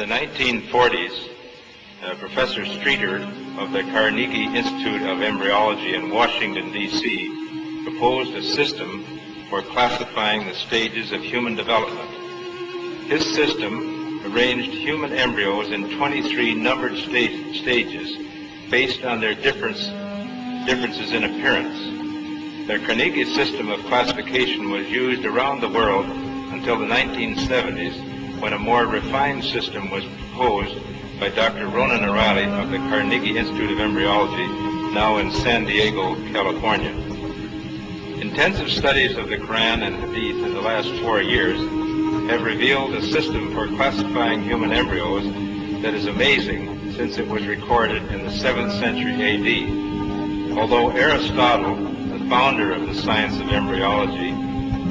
In the 1940s, Professor Streeter of the Carnegie Institute of Embryology in Washington, D.C., proposed a system for classifying the stages of human development. His system arranged human embryos in 23 numbered stages based on their differences in appearance. The Carnegie system of classification was used around the world until the 1970s, when a more refined system was proposed by Dr. Ronan O'Reilly of the Carnegie Institute of Embryology, now in San Diego, California. Intensive studies of the Quran and Hadith in the last 4 years have revealed a system for classifying human embryos that is amazing, since it was recorded in the 7th century A.D. Although Aristotle, the founder of the science of embryology,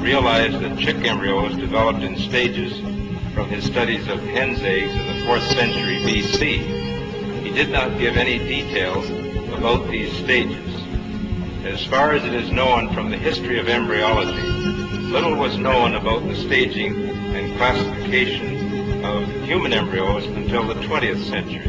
realized that chick embryos developed in stages from his studies of hen's eggs in the 4th century B.C., he did not give any details about these stages. As far as it is known from the history of embryology, little was known about the staging and classification of human embryos until the 20th century.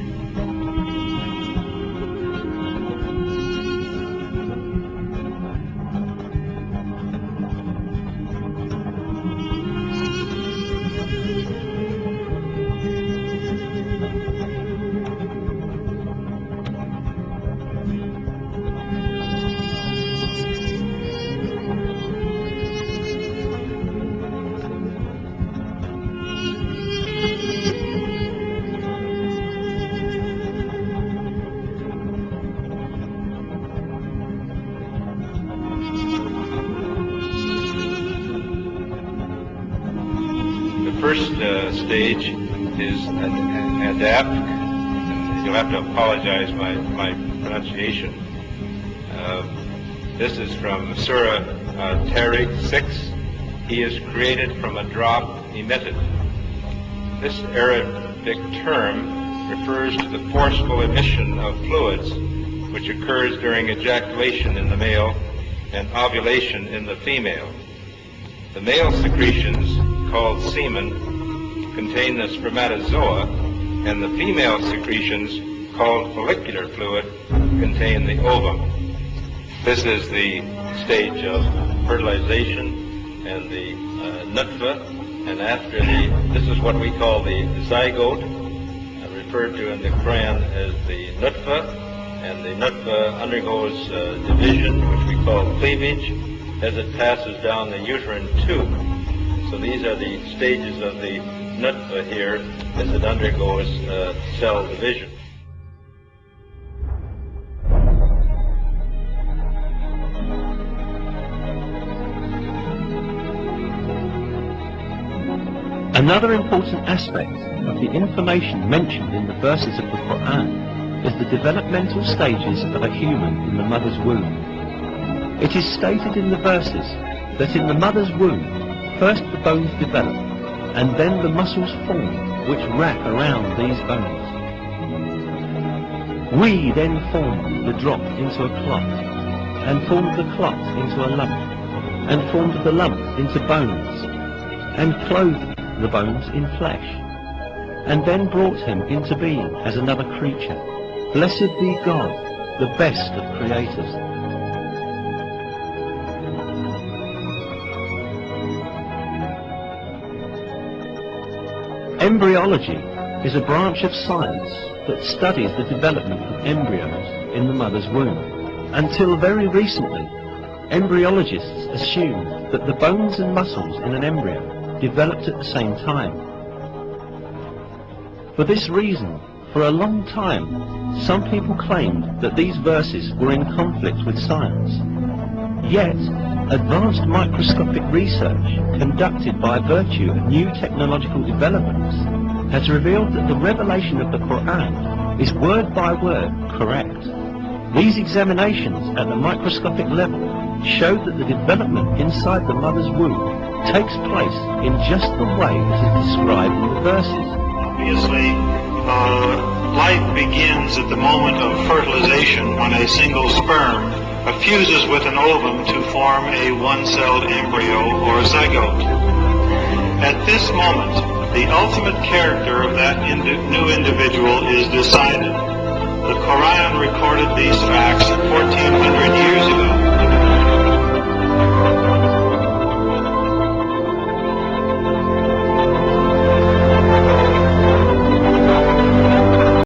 First stage is adapt, and you'll have to apologize my pronunciation. This is from Surah Tariq 6. He is created from a drop emitted. This Arabic term refers to the forceful emission of fluids which occurs during ejaculation in the male and ovulation in the female. The male secretions, called semen, contain the spermatozoa, and the female secretions, called follicular fluid, contain the ovum. This is the stage of fertilization and the nutfa, and after this is what we call the zygote, referred to in the Quran as the nutfa, and the nutfa undergoes division, which we call cleavage, as it passes down the uterine tube. So these are the stages of the nutfa here as it undergoes cell division. Another important aspect of the information mentioned in the verses of the Quran is the developmental stages of a human in the mother's womb. It is stated in the verses that in the mother's womb, first the bones develop, and then the muscles form which wrap around these bones. We then formed the drop into a clot, and formed the clot into a lump, and formed the lump into bones, and clothed the bones in flesh, and then brought him into being as another creature. Blessed be God, the best of creators. Embryology is a branch of science that studies the development of embryos in the mother's womb. Until very recently, embryologists assumed that the bones and muscles in an embryo developed at the same time. For this reason, for a long time, some people claimed that these verses were in conflict with science. Yet, advanced microscopic research conducted by virtue of new technological developments has revealed that the revelation of the Quran is word by word correct. These examinations at the microscopic level show that the development inside the mother's womb takes place in just the way that is described in the verses. Obviously, life begins at the moment of fertilization when a single sperm fuses with an ovum to form a one-celled embryo or zygote. At this moment, the ultimate character of that new individual is decided. The Quran recorded these facts 1400 years ago.